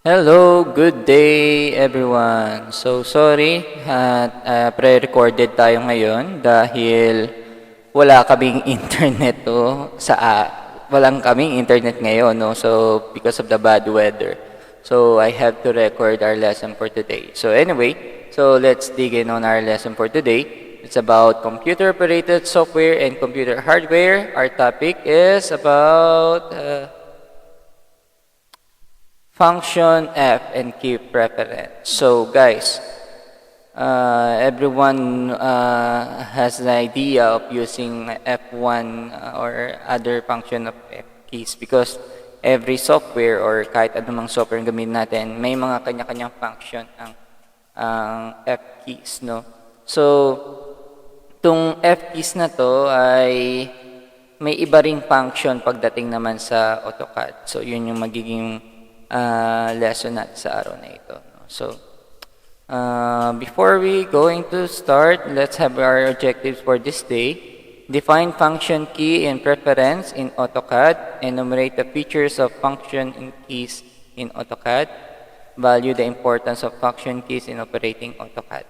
Hello, good day everyone. So sorry at pre-recorded tayo ngayon dahil wala kaming internet walang kaming internet ngayon no. So because of the bad weather. So I have to record our lesson for today. So anyway, so let's dig in on our lesson for today. It's about computer operated software and computer hardware. Our topic is about function F and key preference. So guys, everyone has an idea of using F1 or other function of F keys because every software or kahit anumang software ang gamitin natin, may mga kanya-kanyang function ang F keys, no? So, itong F keys na to ay may iba ring function pagdating naman sa AutoCAD. So, yun yung magiging lesson natin sa araw na ito. So, before we going to start, let's have our objectives for this day. Define function key and preference in AutoCAD. Enumerate the features of function and keys in AutoCAD. Value the importance of function keys in operating AutoCAD.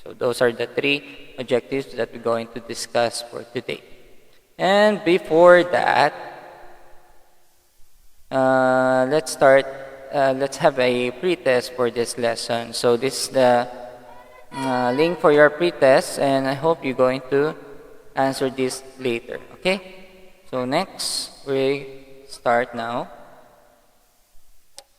So those are the three objectives that we're going to discuss for today. And before that, let's start. Let's have a pretest for this lesson. So this is the link for your pretest, and I hope you're going to answer this later. Okay? So next, we start now.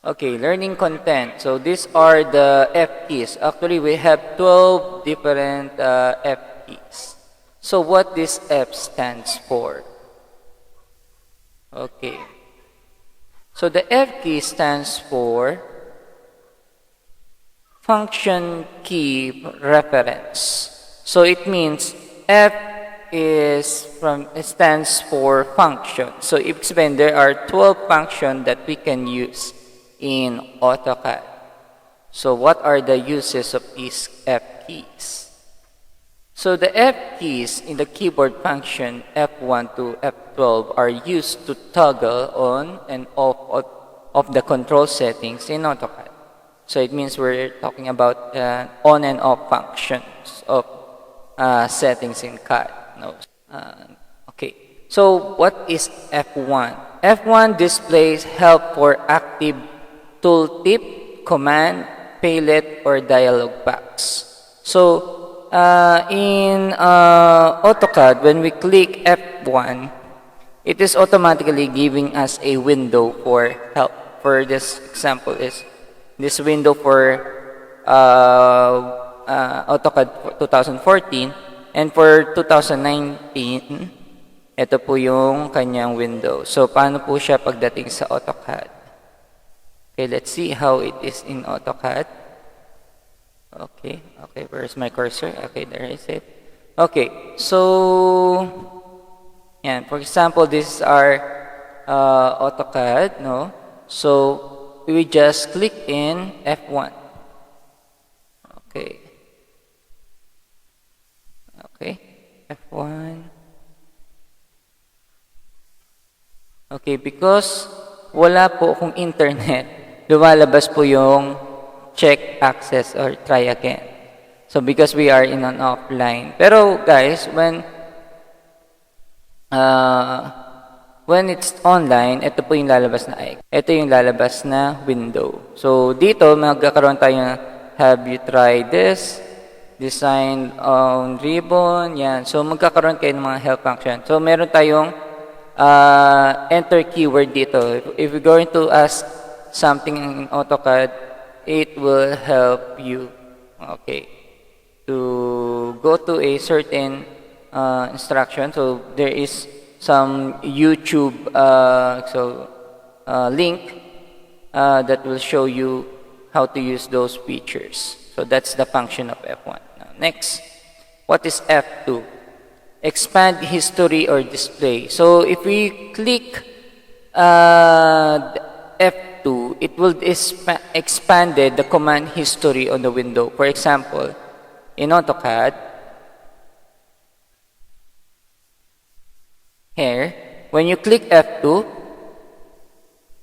Okay, learning content. So these are the F keys. Actually, we have 12 different F keys. So what this F stands for? Okay. So the F key stands for function key reference. So it means F stands for function. So explain there are 12 functions that we can use in AutoCAD. So what are the uses of these F keys? So the F keys in the keyboard function F1 to F12 are used to toggle on and off of the control settings in AutoCAD. So it means we're talking about on and off functions of settings in CAD. No. Okay. So what is F1? F1 displays help for active tooltip, command, palet, or dialog box. So in AutoCAD, when we click F1, it is automatically giving us a window for help. For this example is this window for AutoCAD 2014, and for 2019, ito po yung kanyang window. So paano po siya pagdating sa AutoCAD? Okay, let's see how it is in AutoCAD. Okay, where's my cursor? Okay, there is it. Okay, so, yan, for example, this is our AutoCAD, no? So, we just click in F1. Okay. Okay, F1. Okay, because wala po akong internet, lumalabas po yung check access or try again. So because we are in an offline. Pero guys, when it's online, ito po yung lalabas na icon. Ito yung lalabas na window. So dito magkakaroon tayo na have you tried this? Design on ribbon. Yan. So magkakaroon kayo ng mga help function. So meron tayong enter keyword dito. If we're going to ask something in AutoCAD, it will help you, okay, to go to a certain instruction. So there is some YouTube link that will show you how to use those features. So that's the function of F1. Now, next, what is F2? Expand history or display. So if we click F2, it will expand the command history on the window. For example, in AutoCAD, here, when you click F2,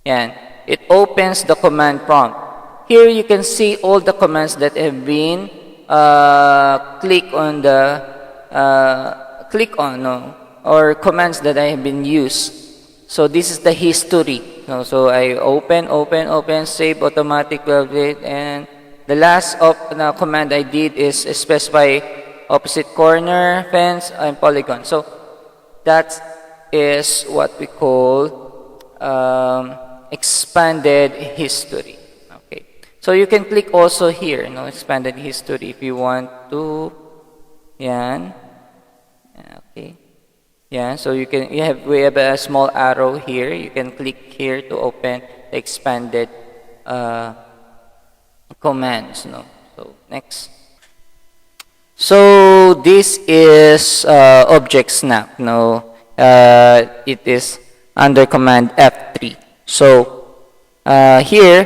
yan, it opens the command prompt. Here you can see all the commands that have been or commands that I have been used. So this is the history. So I open, save automatic update, and the last command I did is specify opposite corner, fence, and polygon. So that is what we call expanded history. Okay. So you can click also here, expanded history if you want to. Yan. Okay. Yeah, so we have a small arrow here. You can click here to open the expanded commands. So next. So this is object snap. It is under command F3. So here,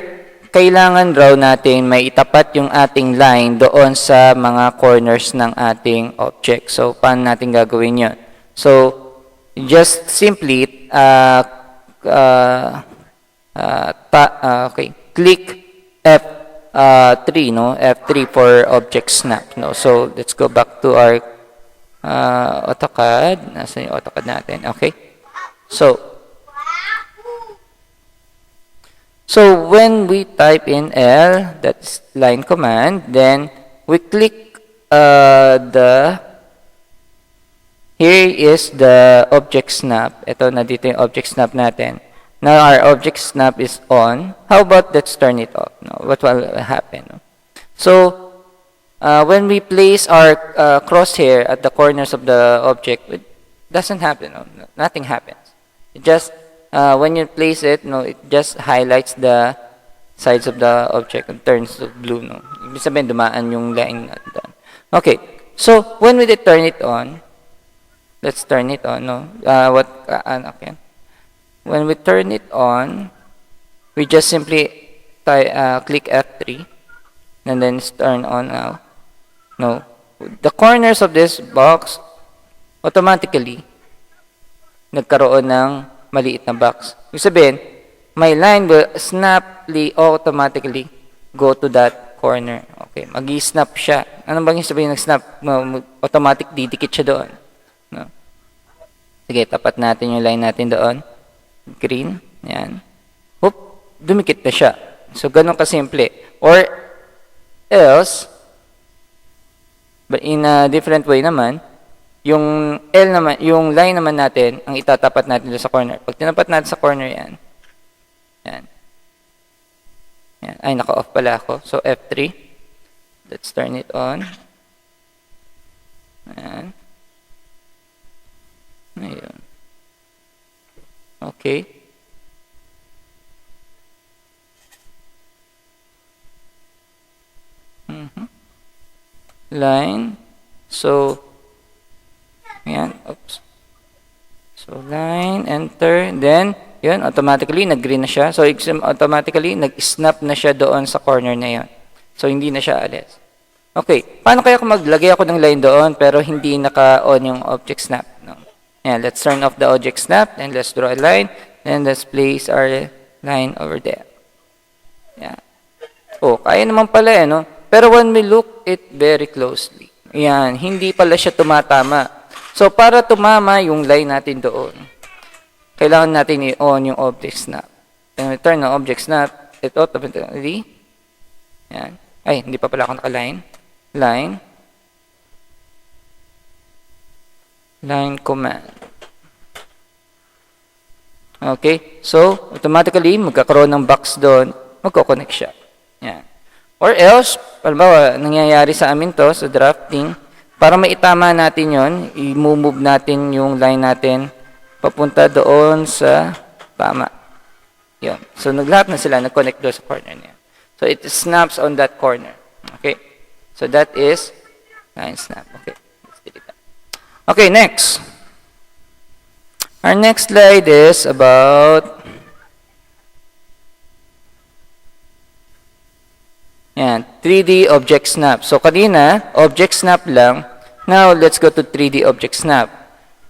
kailangan raw natin may itapat yung ating line doon sa mga corners ng ating object. So paano natin gagawin yun? So, just simply click F3, F3 for object snap. So, let's go back to our AutoCAD. Nasaan yung AutoCAD natin? Okay. So, when we type in L, that's line command, then we click here is the object snap. Ito na dito yung object snap natin. Now our object snap is on. How about let's turn it off? What will happen? So when we place our crosshair at the corners of the object, it doesn't happen. Nothing happens. It just when you place it, it just highlights the sides of the object and turns to blue. Ibig sabihin dumaan yung line natin. Okay. So when we turn it on, let's turn it on. Okay. When we turn it on, we just simply click F3, and then it's turned on now. The corners of this box automatically nagkaroon ng maliit na box. Ibig sabihin, my line will automatically go to that corner. Okay, mag-snap siya. Ano bang sabihin nag-snap? Automatic didikit siya doon. Sige, tapat natin yung line natin doon. Green. Yan. Oop, dumikit na siya. So, ganun kasimple. Or else, but in a different way naman, yung L naman, yung line naman natin, ang itatapat natin doon sa corner. Pag tinapat natin sa corner yan. Yan. Yan. Ay, naka-off pala ako. So, F3. Let's turn it on. Ayan. Ayun. Okay. Line. So, ayan. Oops. So, line, enter. Then, yun, automatically, nag-green na siya. So, automatically, nag-snap na siya doon sa corner na yun. So, hindi na siya alis. Okay. Paano kaya kung maglagay ako ng line doon pero hindi naka-on yung object snap? Ayan, let's turn off the object snap and let's draw a line. Then, let's place our line over there. Yeah. Oh, kaya naman pala Pero when we look it very closely, ayan, hindi pala siya tumatama. So, para tumama yung line natin doon, kailangan natin i-on yung object snap. Then, we turn on object snap. Ito, automatically. Ayan. Ay, hindi pa pala ako naka-line. Line command. Okay? So, automatically, magkakaroon ng box doon, magkoconnect siya. Yan. Or else, halimbawa, nangyayari sa amin to, sa drafting, para maitama natin yon, i-move natin yung line natin papunta doon sa tama. Yun. So, lahat na sila, nag-connect doon sa corner niya. So, it snaps on that corner. Okay? So, that is line snap. Okay. Let's delete that. Okay, next. Our next slide is about 3D object snap. So, kanina, object snap lang. Now, let's go to 3D object snap.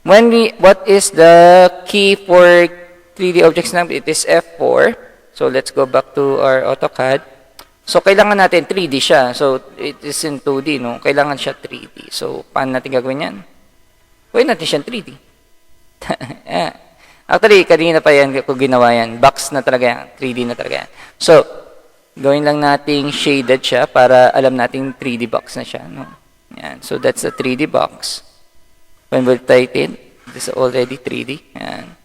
What is the key for 3D object snap? It is F4. So, let's go back to our AutoCAD. So, kailangan natin 3D siya. So, it is in 2D, no? Kailangan siya 3D. So, paano natin gagawin yan? Gawin natin siya 3D. Yeah. Actually, kanina pa yan kung ginawa yan. Box na talaga yan. 3D na talaga yan. So, gawin lang nating shaded siya para alam nating 3D box na siya, no? Yan. So, that's a 3D box. When we'll tighten, this is already 3D. Yan.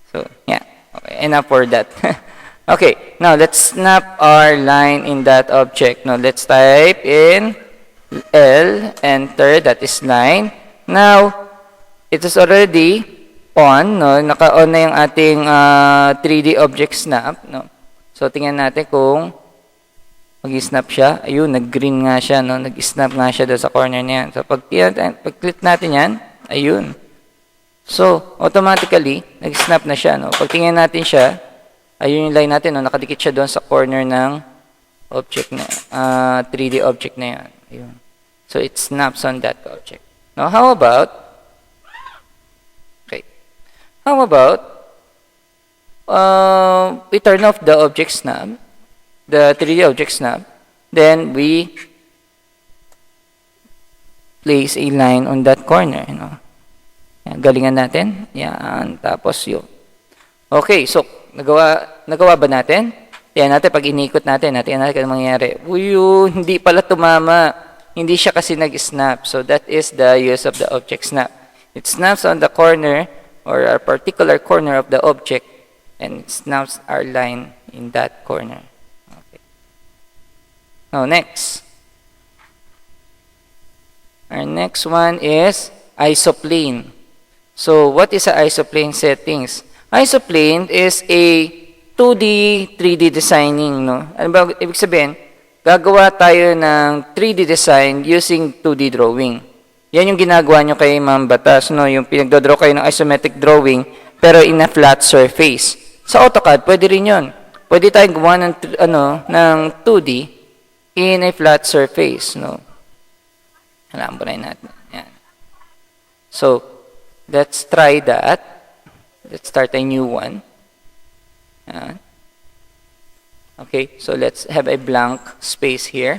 So, yeah. Okay, enough for that. Okay, now let's snap our line in that object. Now, let's type in L, enter, that is line. Now, it is already on, no? Naka-on na yung ating 3D object snap, no? So, tingnan natin kung mag-snap siya. Ayun, nag-green nga siya, no? Nag-snap nga siya doon sa corner niyan. So, pag-click natin yan, ayun. So, automatically, nag-snap na siya, no? Pag tingnan natin siya, ayun yung line natin, no? Nakadikit siya doon sa corner ng object na, 3D object na yan. Ayun. So, it snaps on that object. Now, how about, we turn off the object snap, the 3D object snap, then we place a line on that corner, you know. Yan, galingan natin. Yan, tapos yun. Okay, so, nagawa ba natin? Yan natin, pag inikot natin kung mangyayari. Uyo, hindi pala tumama. Hindi siya kasi nag-snap. So, that is the use of the object snap. It snaps on the corner or a particular corner of the object and it snaps our line in that corner. Okay. Now, next. Our next one is isoplane. So, what is an isoplane settings? Isoplane is a 2D, 3D designing, no? Ano ba ibig sabihin? Gagawa tayo ng 3D design using 2D drawing. Yan yung ginagawa nyo kay Ma'am Batas, no? Yung pinagdodraw kayo ng isometric drawing, pero in a flat surface. Sa AutoCAD, pwede rin yun. Pwede tayong gumawa ng 2D in a flat surface, no? Alam mo na natin. Yan. So, let's try that. Let's start a new one. Okay, so let's have a blank space here.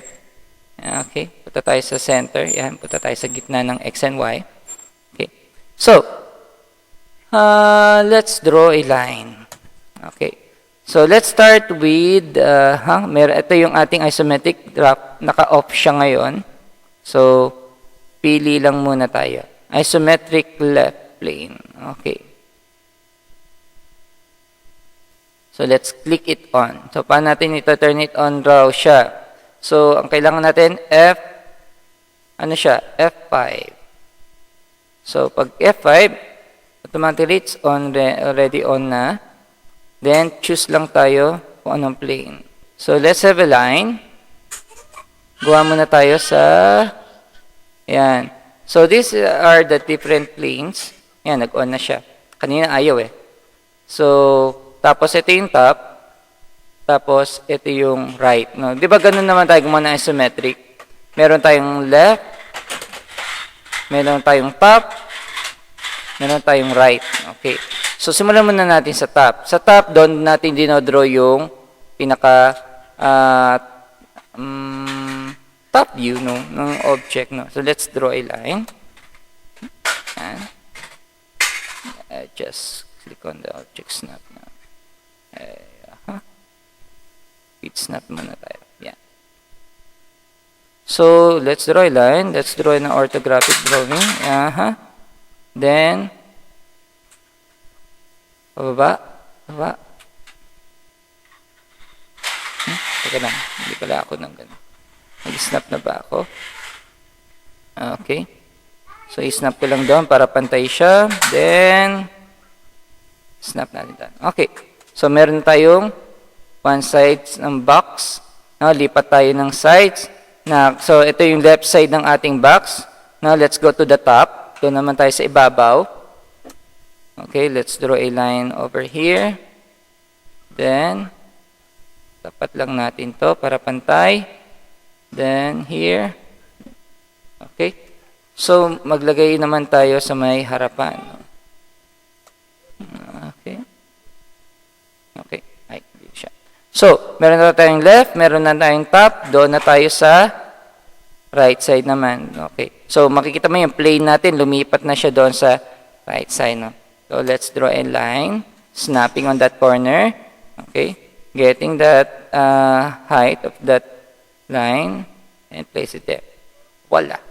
Okay, punta tayo sa center. Yan, punta tayo sa gitna ng X and Y. Okay, so, let's draw a line. Okay, so let's start with, ito yung ating isometric drop. Naka-off siya ngayon. So, pili lang muna tayo. Isometric left plane. Okay. So, let's click it on. So, paano natin ito turn it on raw siya? So, ang kailangan natin, F5. So, pag F5, automatically it's on, already on na. Then, choose lang tayo kung anong plane. So, let's have a line. Gawa muna tayo sa, yan. So, these are the different planes. Yan, nag-on na siya. Kanina ayaw eh. So, tapos, ito yung top. Tapos, ito yung right. No? Di ba ganun naman tayo gumawa ng isometric? Meron tayong left. Meron tayong top. Meron tayong right. Okay. So, simulan muna natin sa top. Sa top, doon natin dinodraw yung pinaka top view, no, ng object. No? So, let's draw a line. Just click on the object snap now. Feed snap muna tayo. Yeah. So, let's draw a line. Let's draw an orthographic drawing. Then, pababa. Baba. Teka lang. Hindi pala ako ng ganun. Nag-snap na ba ako? Okay. So, i-snap ko lang doon para pantay siya. Then, snap natin doon. Okay. So, meron tayong one side ng box. Now, lipat tayo ng sides. So, ito yung left side ng ating box. Now, let's go to the top. Doon naman tayo sa ibabaw. Okay, let's draw a line over here. Then, tapat lang natin to para pantay. Then, here. Okay. So, maglagay naman tayo sa may harapan. Okay. Okay. Ay, So, meron na tayong left, meron na tayong top, doon na tayo sa right side naman. Okay. So, makikita mo yung plane natin, lumipat na siya doon sa right side. No? So, let's draw a line, snapping on that corner. Okay. Getting that height of that line and place it there. Voila.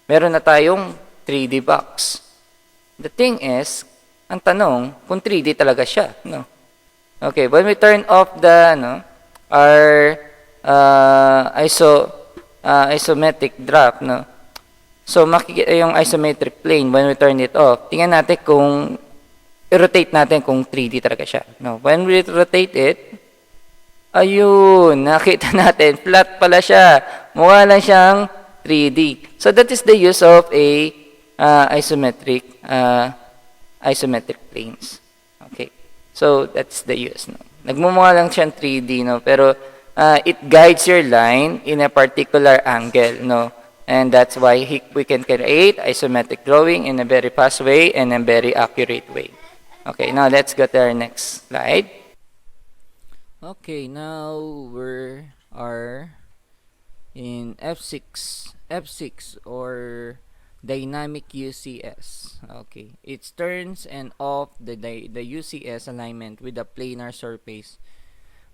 Meron na tayong 3D box. The thing is, ang tanong, kung 3D talaga siya. No? Okay, when we turn off the our isometric drop, no? So makikita yung isometric plane when we turn it off. Tingnan natin kung i-rotate natin kung 3D talaga siya. No, when we rotate it, ayun, nakita natin flat pala siya. Mukha lang siyang 3D. So that is the use of a isometric planes. Okay. So, that's the use. No? Nagmumukha lang siyang 3D, no? Pero it guides your line in a particular angle. No? And that's why we can create isometric drawing in a very fast way and a very accurate way. Okay, now let's go to our next slide. Okay, now we are in F6 or dynamic UCS. Okay, it turns and off the UCS alignment with a planar surface.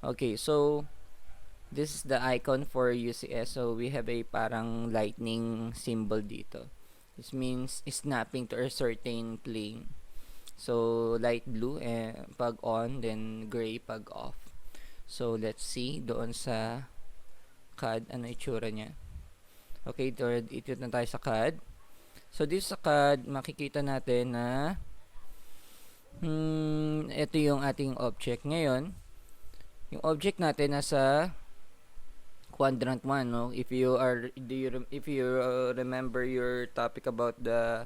Okay, so this is the icon for UCS. So we have a parang lightning symbol dito. This means snapping to a certain plane. So light blue pag on, then gray pag off. So let's see doon sa CAD ano itsura niya. Okay, ito na tayo sa CAD. So, dito sa CAD, makikita natin na ito yung ating object. Ngayon, yung object natin nasa quadrant 1, no? If you remember your topic about the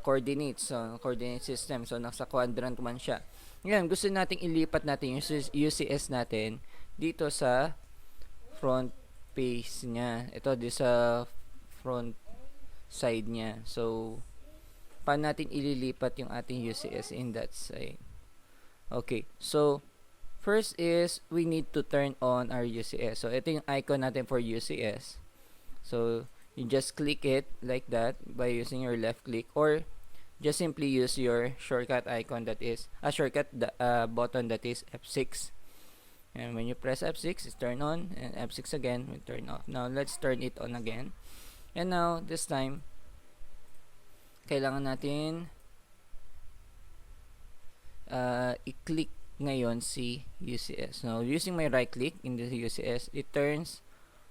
coordinates, coordinate system. So, nasa quadrant 1 siya. Ngayon, gusto nating ilipat natin yung UCS natin dito sa front face niya. Ito, dito sa front side niya. So, paano natin ililipat yung ating UCS in that side? Okay. So, first is, we need to turn on our UCS. So, ito yung icon natin for UCS. So, you just click it like that by using your left click or just simply use your shortcut icon that is, shortcut button that is F6. And when you press F6, it's turn on, and F6 again, we turn off. Now, let's turn it on again. And now, this time, kailangan natin i-click ngayon si UCS. Now, using my right click in the UCS, it turns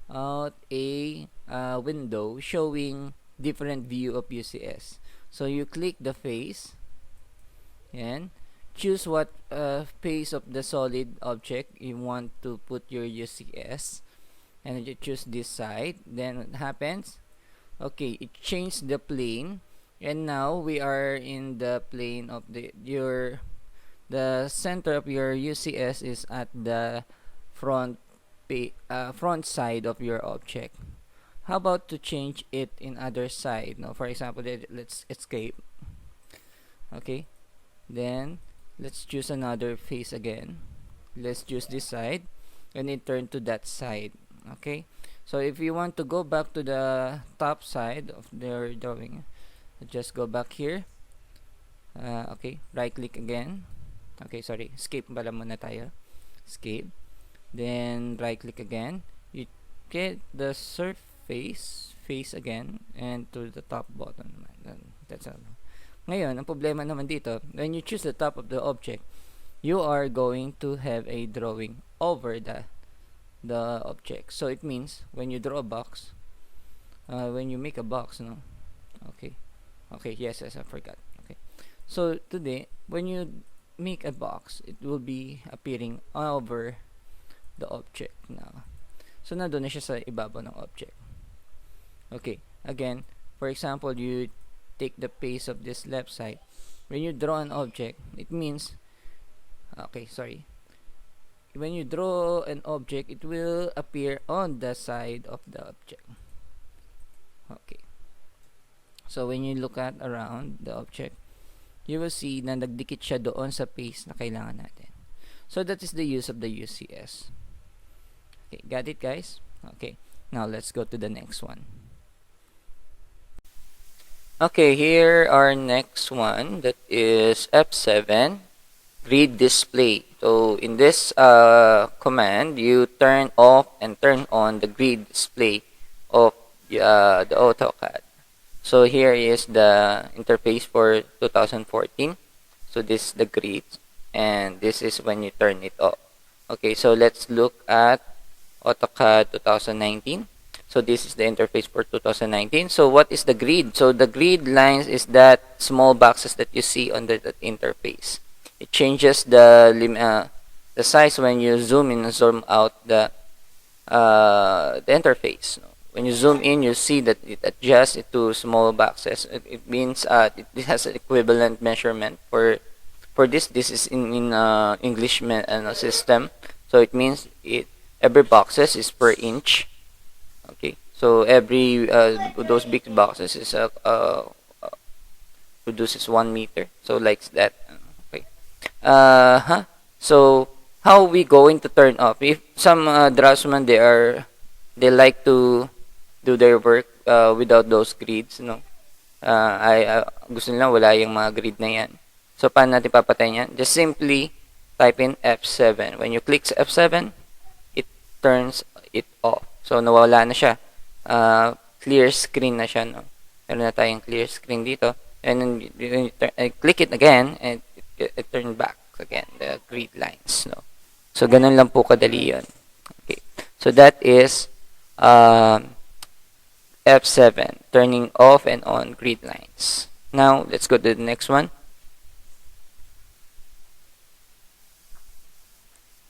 out a window showing different view of UCS. So, you click the face and choose what face of the solid object you want to put your UCS. And you choose this side. Then, what happens? Okay, it changed the plane, and now we are in the plane of the center of your UCS is at the front side of your object. How about to change it in other side? Now, for example, let's escape. Okay, then let's choose another face again. Let's choose this side, and then turn to that side. Okay. So if you want to go back to the top side of their drawing, just go back here. Okay, right click again. Okay, sorry, escape pala muna tayo. Escape. Then right click again. You get the surface face again and to the top button. That's all. Ngayon, ang problema naman dito, when you choose the top of the object, you are going to have a drawing over the object. So it means when you draw a box, when you make a box, no? Okay, yes, I forgot. Okay, so today when you make a box, it will be appearing over the object now. So nandun na siya sa ibabaw ng object. Okay, again, for example, you take the face of this left side. When you draw an object, it means when you draw an object, it will appear on the side of the object. Okay. So, when you look at around the object, you will see na nagdikit siya doon sa face na kailangan natin. So that is the use of the UCS. Okay, got it, guys? Okay, now let's go to the next one. Okay, here our next one, that is F7, grid display. So in this command, you turn off and turn on the grid display of the AutoCAD. So here is the interface for 2014. So this is the grid, and this is when you turn it off. Okay, so let's look at AutoCAD 2019. So this is the interface for 2019. So what is the grid? So the grid lines is that small boxes that you see under that interface. It changes the size when you zoom in and zoom out the interface. When you zoom in, you see that it adjusts it to small boxes. It means it has an equivalent measurement for this. This is in English system. So it means every boxes is per inch. Okay, so every those big boxes is produces 1 meter. So like that. Okay. So how are we going to turn off? If some draftsmen they like to do their work without those grids, no? Gusto nila wala yung mga grid na yan. So paano natin papatayin yan? Just simply type in F7. When you click sa F7, it turns it off. So nawala na siya. Clear screen na siya, no? Meron na tayong clear screen dito. And then you click it again, and it turns back again the grid lines, no? So ganun lang po kadali yun. Okay. So that is F7, turning off and on grid lines. Now let's go to the next one.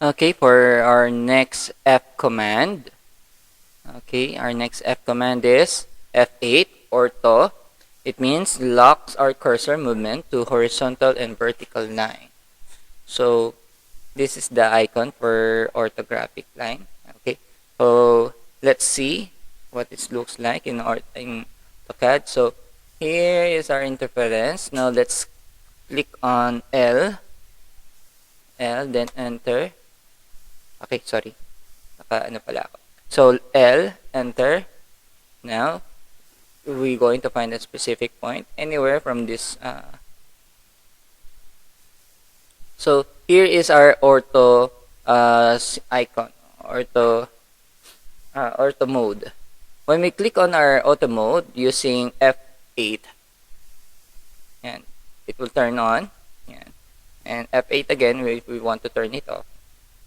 Okay, for our next F command. Okay, our next F command is F8, ortho. It means locks our cursor movement to horizontal and vertical line. So this is the icon for orthographic line. Okay, so let's see what it looks like in AutoCAD. So here is our interference. Now let's click on L, then enter. Okay, sorry. Ano pala ako. So L, enter. Now we're going to find a specific point anywhere from this. So here is our ortho icon, ortho mode. When we click on our auto mode using F8, and it will turn on. And F8 again, we want to turn it off.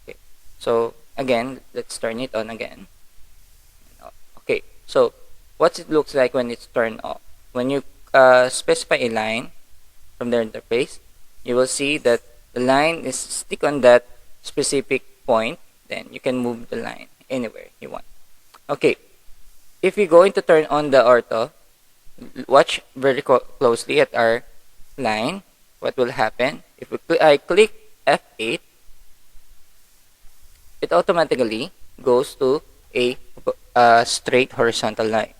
Okay. So again, let's turn it on again. Okay. So what it looks like when it's turned off. When you specify a line from the interface, you will see that the line is stick on that specific point. Then you can move the line anywhere you want. Okay. If you're going to turn on the ortho, watch very closely at our line. What will happen? If I click F8, it automatically goes to a straight horizontal line.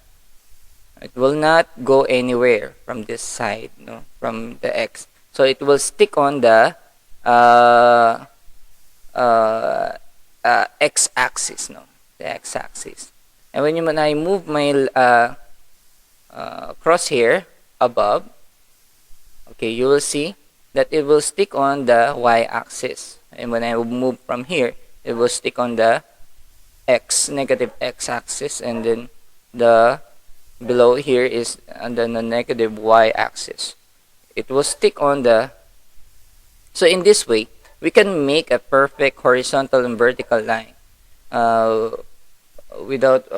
It will not go anywhere from this side, no, from the X. So it will stick on the X-axis, no, the X-axis. And when I move my crosshair above, okay, you will see that it will stick on the Y-axis. And when I move from here, it will stick on the negative X-axis, and then the below here is under the negative Y-axis. It will stick on the. So in this way, we can make a perfect horizontal and vertical line without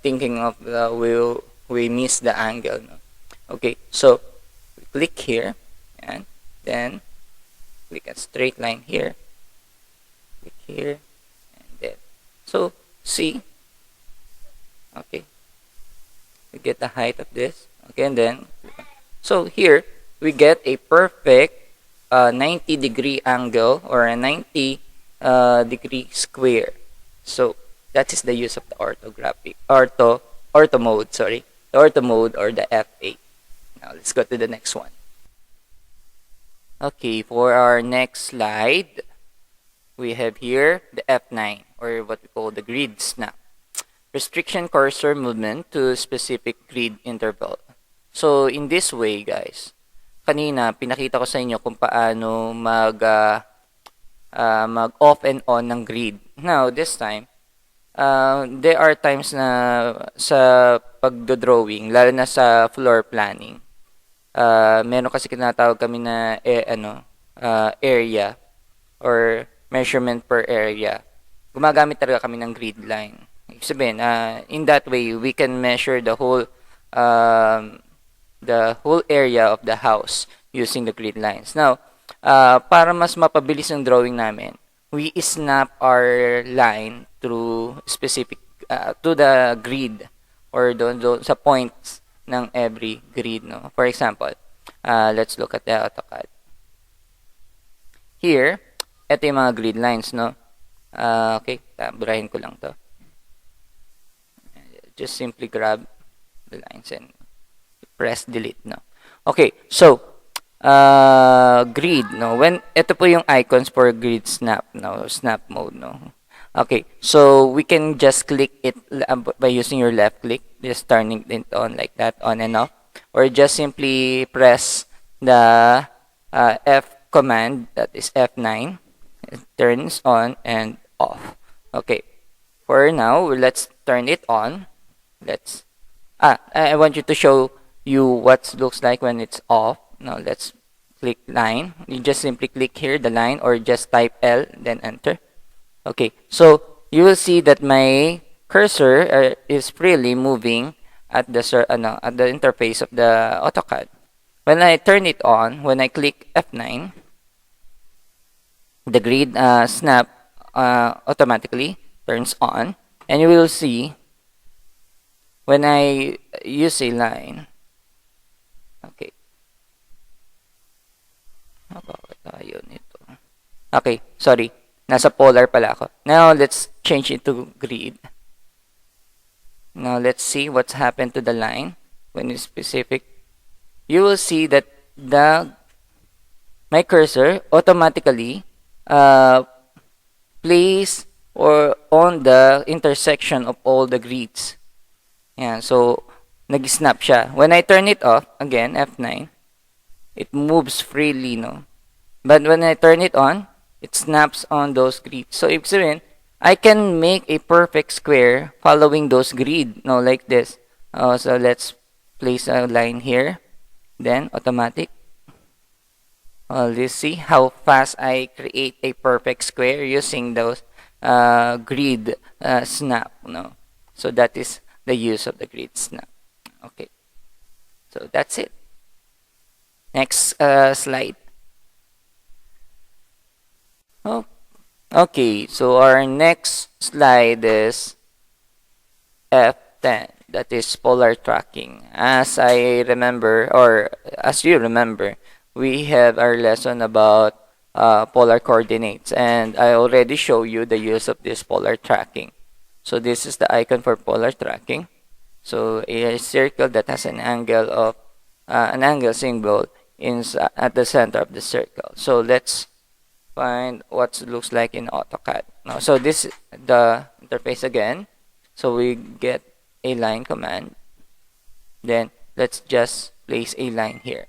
thinking of we miss the angle. No? Okay, so we click here, and then click a straight line here. Click here, and then so see. Okay, we get the height of this. Okay, and then so here we get a perfect 90-degree angle, or a 90 degree square. So that is the use of the ortho mode. Sorry, the ortho mode, or the F8. Now let's go to the next one. Okay, for our next slide, we have here the F9, or what we call the grid snap. Restriction cursor movement to specific grid interval. So, in this way, guys, kanina, pinakita ko sa inyo kung paano mag-off and on ng grid. Now, this time, there are times na sa pagdodrawing, lalo na sa floor planning, meron kasi tinatawag kami na area or measurement per area. Gumagamit talaga kami ng grid line. Ibig sabihin, in that way, we can measure the whole area of the house using the grid lines. Now, para mas mapabilis ang drawing namin, we snap our line through specific to the grid or doon sa points ng every grid, no? For example, let's look at the AutoCAD. Here, ito yung mga grid lines, no? Okay, burahin ko lang to. Just simply grab the lines and press delete, no? Okay, so grid, no? When ito po yung icons for grid snap, no? Snap mode, no? Okay, so we can just click it by using your left click, just turning it on like that, on and off, or just simply press the F command, that is F9, it turns on and off. Okay, for now, let's turn it on. I want you to show you what looks like when it's off. Now let's click line. You just simply click here the line, or just type L then enter. Okay, so you will see that my cursor is freely moving at the interface of the AutoCAD. When I turn it on, when I click F9, the grid snap automatically turns on, and you will see when I use a line. Okay. Okay, sorry. Nasa polar pala ako. Now, let's change it to grid. Now, let's see what's happened to the line when it's specific. You will see that my cursor automatically place or on the intersection of all the grids. Yeah, so nag-snap siya. When I turn it off, again, F9, it moves freely, no? But when I turn it on, it snaps on those grids. So, ibig sabihin, I can make a perfect square following those grid, no, like this. So, let's place a line here. Then, automatic. Let's see how fast I create a perfect square using those grid snap, no? So, that is the use of the grid snap. Okay. So, that's it. Next slide. Oh, okay, so our next slide is F10, that is polar tracking. As I remember, or as you remember, we have our lesson about polar coordinates, and I already show you the use of this polar tracking. So this is the icon for polar tracking. So a circle that has an angle symbol at the center of the circle. So let's find what it looks like in AutoCAD. Now, so this is the interface again. So we get a line command. Then let's just place a line here.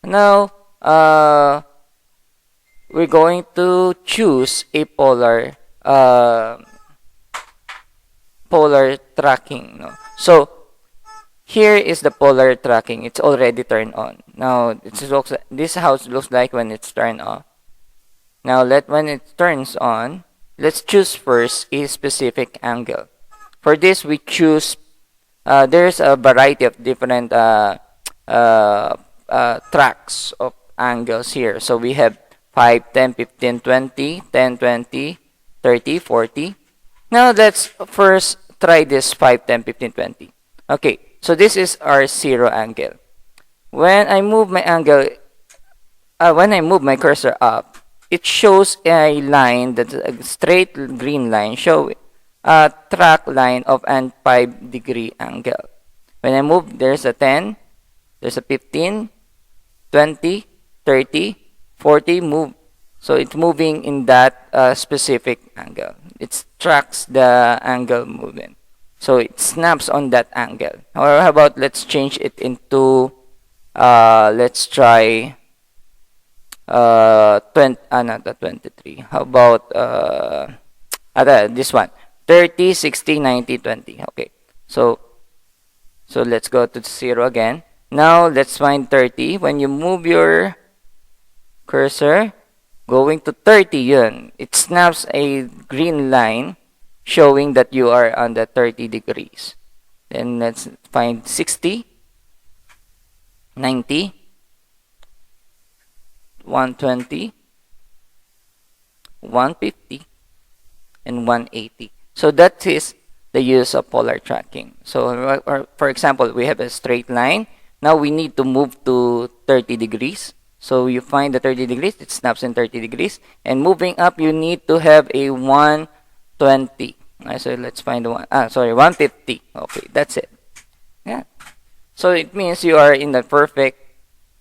Now we're going to choose a polar tracking. No? So here is the polar tracking. It's already turned on. Now this is how it looks like when it's turned off. Now, when it turns on, let's choose first a specific angle. For this, we choose, there's a variety of different tracks of angles here. So, we have 5, 10, 15, 20, 10, 20, 30, 40. Now, let's first try this 5, 10, 15, 20. Okay, so this is our 0 angle. When I move my cursor up, it shows a line, that's a straight green line, show a track line of an 5-degree angle. When I move, there's a 10, there's a 15, 20, 30, 40, move. So it's moving in that specific angle. It tracks the angle movement. So it snaps on that angle. Or how about let's change it into, let's try not the 23. How about this one? 30, 60, 90, 20. Okay. So let's go to 0 again. Now let's find 30. When you move your cursor going to 30, yun, it snaps a green line showing that you are on the 30 degrees. Then let's find 60, 90, 120, 150, and 180. So that is the use of polar tracking. So for example, we have a straight line. Now we need to move to 30 degrees. So you find the 30 degrees, it snaps in 30 degrees. And moving up, you need to have a 120. So let's find the 150. Okay, that's it. Yeah. So it means you are in the perfect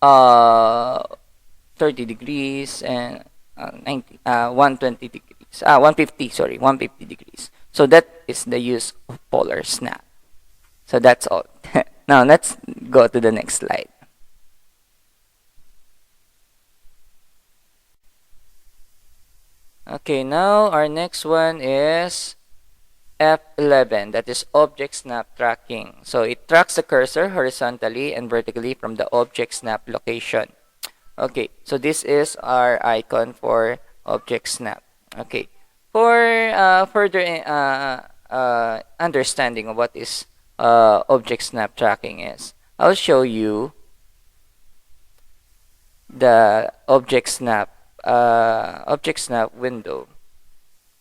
30 degrees and 120 degrees. 150, sorry, 150 degrees. So that is the use of polar snap. So that's all. Now let's go to the next slide. Okay, now our next one is F11, that is object snap tracking. So it tracks the cursor horizontally and vertically from the object snap location. Okay, so this is our icon for object snap. Okay, for further understanding of what is object snap tracking is, I'll show you the object snap window,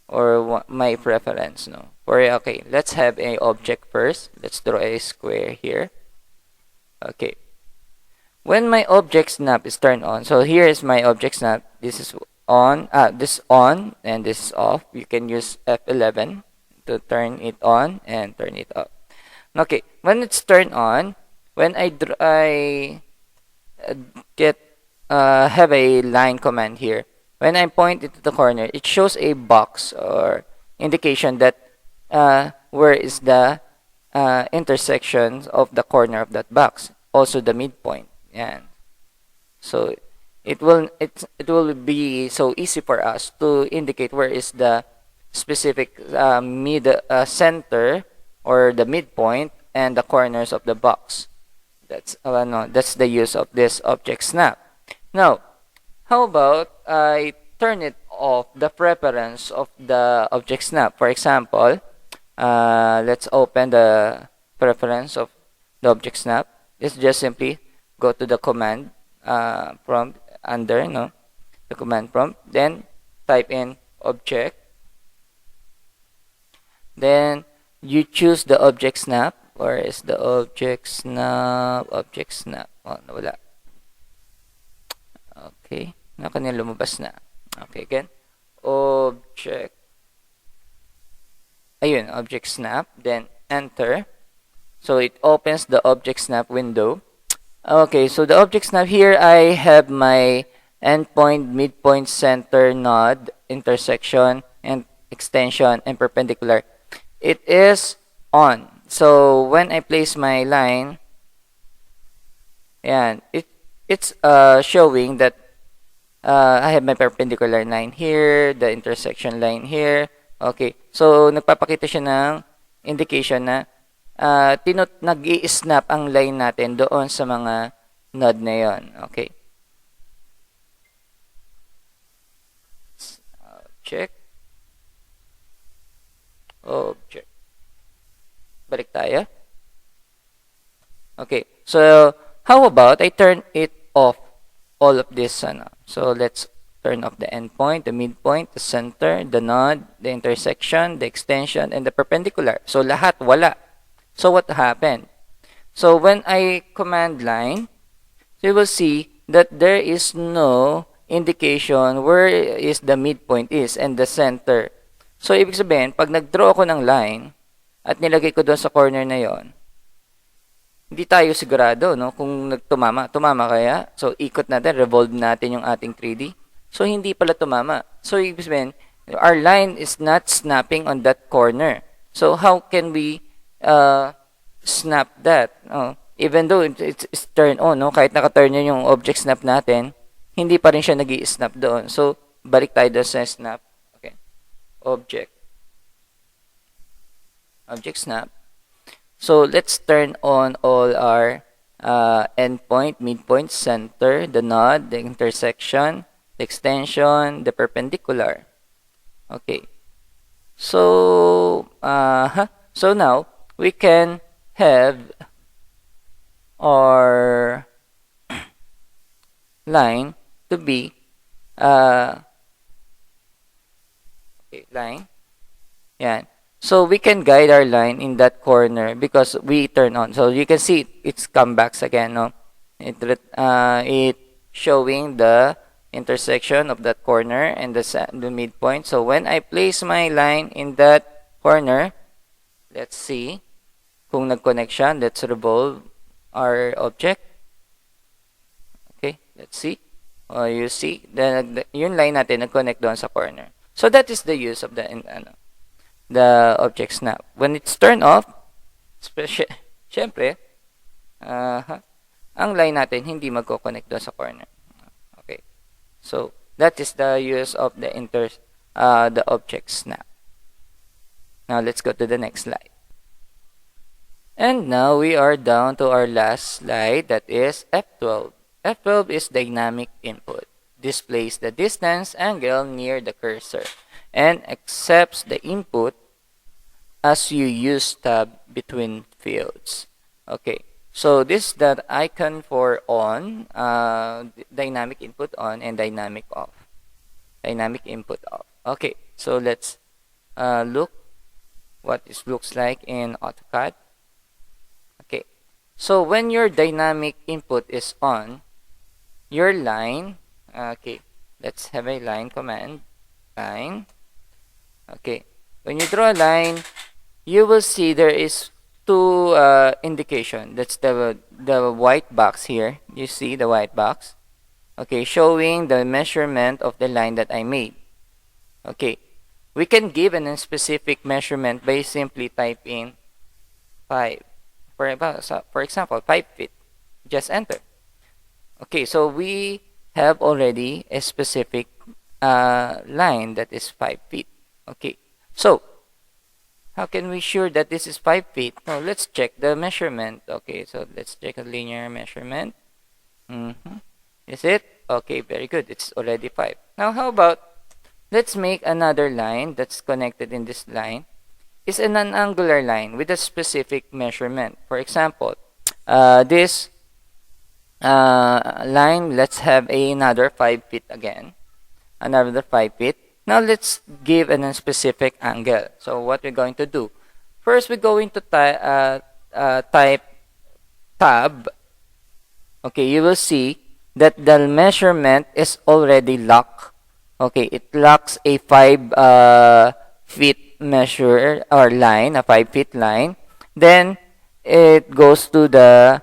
or my preference. No, okay, let's have a object first. Let's draw a square here. Okay, when my object snap is turned on, so here is my object snap. This is on, this on, and this is off. You can use F11 to turn it on and turn it off. Okay, when it's turned on, when I have a line command here. When I point it to the corner, it shows a box or indication that where is the intersection of the corner of that box, also the midpoint. And so it will be so easy for us to indicate where is the specific center or the midpoint and the corners of the box. That's the use of this object snap. Now, how about I turn it off the preference of the object snap? For example, let's open the preference of the object snap. It's just simply go to the command prompt under the command prompt. Then type in object. Then you choose the object snap. Where is the object snap? Object snap. Oh, nawala. Okay. Kanina lumabas na. Okay, again. Object. Ayun, object snap. Then enter. So it opens the object snap window. Okay, so the object snap here, I have my endpoint, midpoint, center, node, intersection, and extension, and perpendicular. It is on. So when I place my line, and it's showing that I have my perpendicular line here, the intersection line here. Okay, so nagpapakita siya ng indication na nag-i-snap ang line natin doon sa mga node na yon. Okay. Check. Object. Balik tayo. Okay. So, how about I turn it off, all of this. So, let's turn off the endpoint, the midpoint, the center, the node, the intersection, the extension, and the perpendicular. So, lahat wala. So, what happened? So, when I command line, you will see that there is no indication where is the midpoint is and the center. So, ibig sabihin, pag nag-draw ako ng line at nilagay ko doon sa corner na yon, hindi tayo sigurado, no, kung nagtumama. Tumama kaya? So, ikot natin, revolve natin yung ating 3D. So, hindi pala tumama. So, ibig sabihin, our line is not snapping on that corner. So, how can we snap that? Even though it's turn on, no? Kahit naka-turn yun yung object snap natin, hindi pa rin siya nag-i-snap doon. So, balik tayo doon sa snap. Okay. Object snap. So, let's turn on all our endpoint, midpoint, center, the node, the intersection, the extension, the perpendicular. Okay. So, so now, we can have our line to be line. Yan. So we can guide our line in that corner because we turn on. So you can see it's come back again. No, it showing the intersection of that corner and the midpoint. So when I place my line in that corner, let's see kung nag-connect siya. Let's revolve our object. Okay, let's see. You see, yung line natin nag-connect doon sa corner. So that is the use of the object snap. When it's turned off, syempre, ang line natin hindi magko-connect doon sa corner. Okay. So that is the use of the object snap. Now let's go to the next slide. And now we are down to our last slide, that is F12. F12 is dynamic input. Displays the distance angle near the cursor and accepts the input as you use tab between fields. Okay, so this is the icon for on, dynamic input on and dynamic off. Dynamic input off. Okay, so let's look what this looks like in AutoCAD. Okay, so when your dynamic input is on, your line, okay, let's have a line command, line. Okay, when you draw a line, you will see there is two indication. That's the white box here. You see the white box. Okay, showing the measurement of the line that I made. Okay, we can give a specific measurement by simply typing 5. For example, 5 feet. Just enter. Okay, so we have already a specific line that is 5 feet. Okay, so how can we sure that this is 5 feet? Now let's check the measurement. Okay, so let's check a linear measurement. Is it? Okay, very good. It's already 5. Now how about let's make another line that's connected in this line. Is an angular line with a specific measurement. For example, this line, let's have another 5 feet again. Another 5 feet. Now let's give a specific angle. So what we're going to do? First, we're going to type tab. Okay, you will see that the measurement is already locked. Okay, it locks a 5 feet measure or line, a 5 feet line. Then it goes to the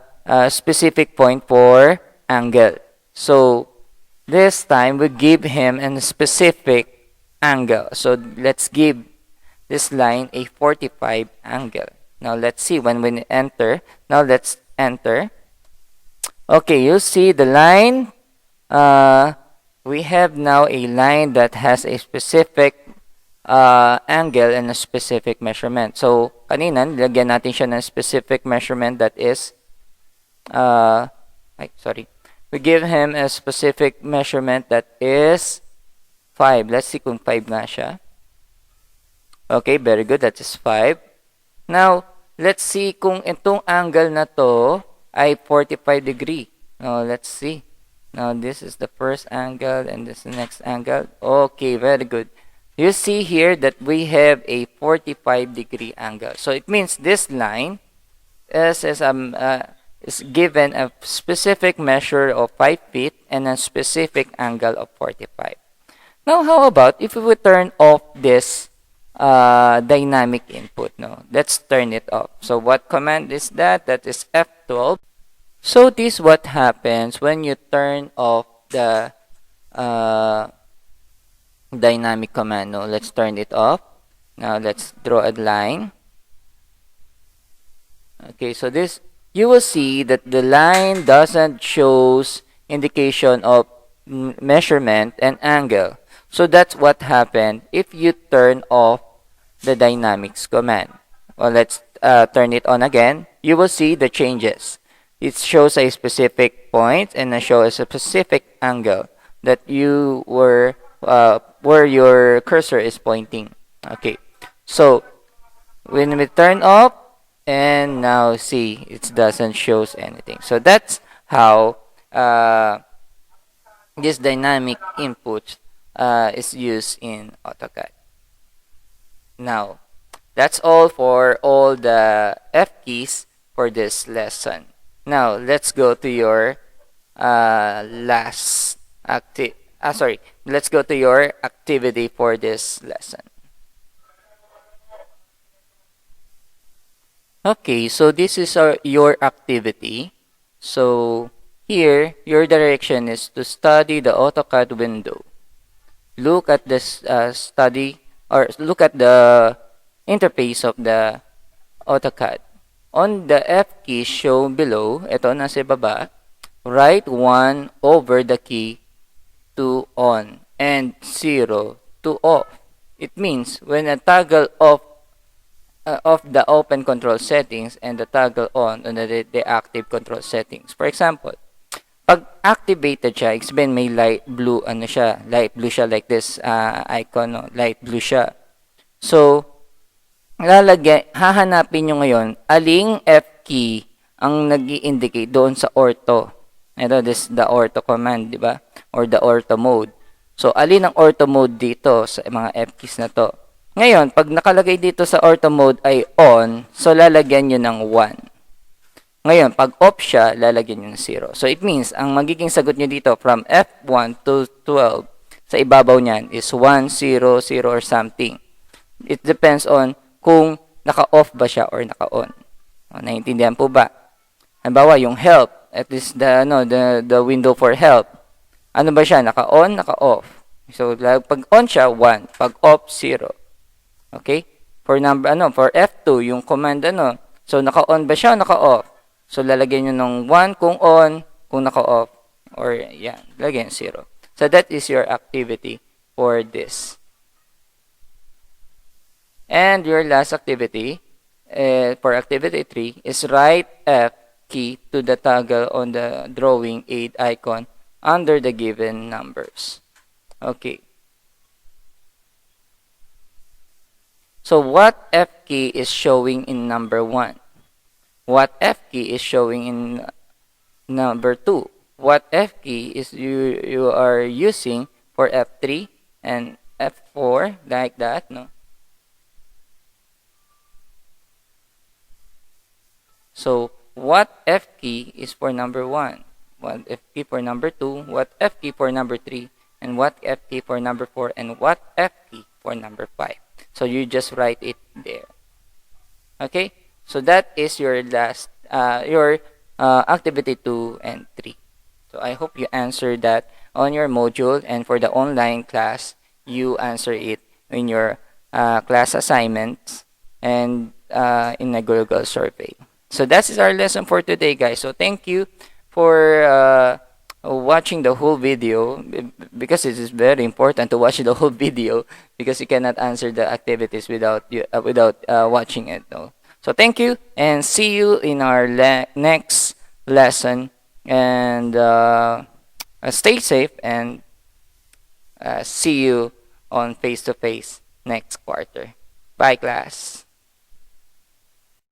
specific point for angle. So this time we give him a specific angle. So let's give this line a 45 angle. Now let's see when we enter. Now let's enter. Okay, you see the line. We have now a line that has a specific angle and a specific measurement. So kanina nilagyan natin siya ng specific measurement that is we give him a specific measurement that is 5. Let's see kung 5 nga siya. Okay, very good. That is 5. Now, let's see kung itong angle na to ay 45 degree. Now, let's see. Now, this is the first angle and this is the next angle. Okay, very good. You see here that we have a 45 degree angle. So, it means this line is given a specific measure of 5 feet and a specific angle of 45. Now, how about if we would turn off this dynamic input. No, let's turn it off. So what command is that? That is F12. So this is what happens when you turn off the dynamic command. No, let's turn it off. Now let's draw a line. Okay, so this, you will see that the line doesn't shows indication of measurement and angle. So that's what happened if you turn off the dynamics command. Well, let's turn it on again. You will see the changes. It shows a specific point and it shows a specific angle that you were where your cursor is pointing. Okay, so when we turn off, and now see, it doesn't shows anything. So that's how this dynamic input is used in AutoCAD. Now, that's all for all the F keys for this lesson. Now, let's go to your let's go to your activity for this lesson. Okay, so this is your activity. So here, your direction is to study the AutoCAD window. Look at this look at the interface of the AutoCAD. On the F key shown below, ito nasa baba, write 1 over the key to on and 0 to off. It means when a toggle off of the open control settings and the toggle on the active control settings. For example, pag activated siya, explain may light blue siya like this icon, no? Light blue siya. So, hahanapin nyo ngayon aling F key ang nag-i-indicate doon sa ortho. Ito, this the ortho command, di ba? Or the ortho mode. So, alin ang ortho mode dito sa mga F keys na to? Ngayon, pag nakalagay dito sa ortho mode ay on, so lalagyan nyo ng 1. Ngayon, pag off siya, lalagyan nyo ng 0. So, it means, ang magiging sagot nyo dito from F1 to 12, sa ibabaw niyan is 1, 0, 0, or something. It depends on kung naka-off ba siya or naka-on. Naiintindihan po ba? Halimbawa, yung help, at least the window for help. Ano ba siya? Naka-on, naka-off. So, pag on siya, 1. Pag off, 0. Okay? For for F2, yung command so naka-on ba siya o naka-off? So lalagyan niyo ng 1 kung on, kung naka-off, or yan, lagyan 0. So that is your activity for this. And your last activity for activity 3 is write F key to the toggle on the drawing aid icon under the given numbers. Okay. So what F key is showing in number 1? What F key is showing in number 2? What F key is you are using for F3 and F4, like that, no? So what F key is for number 1? What F key for number 2? What F key for number 3? And what F key for number 4? And what F key for number 5? So you just write it there. Okay? So that is your last, activity 2 and 3. So I hope you answered that on your module, and for the online class, you answer it in your class assignments and in a Google survey. So that is our lesson for today, guys. So thank you for watching the whole video, because it is very important to watch the whole video, because you cannot answer the activities without watching it. No? So thank you, and see you in our next lesson, and stay safe, and see you on face-to-face next quarter. Bye, class.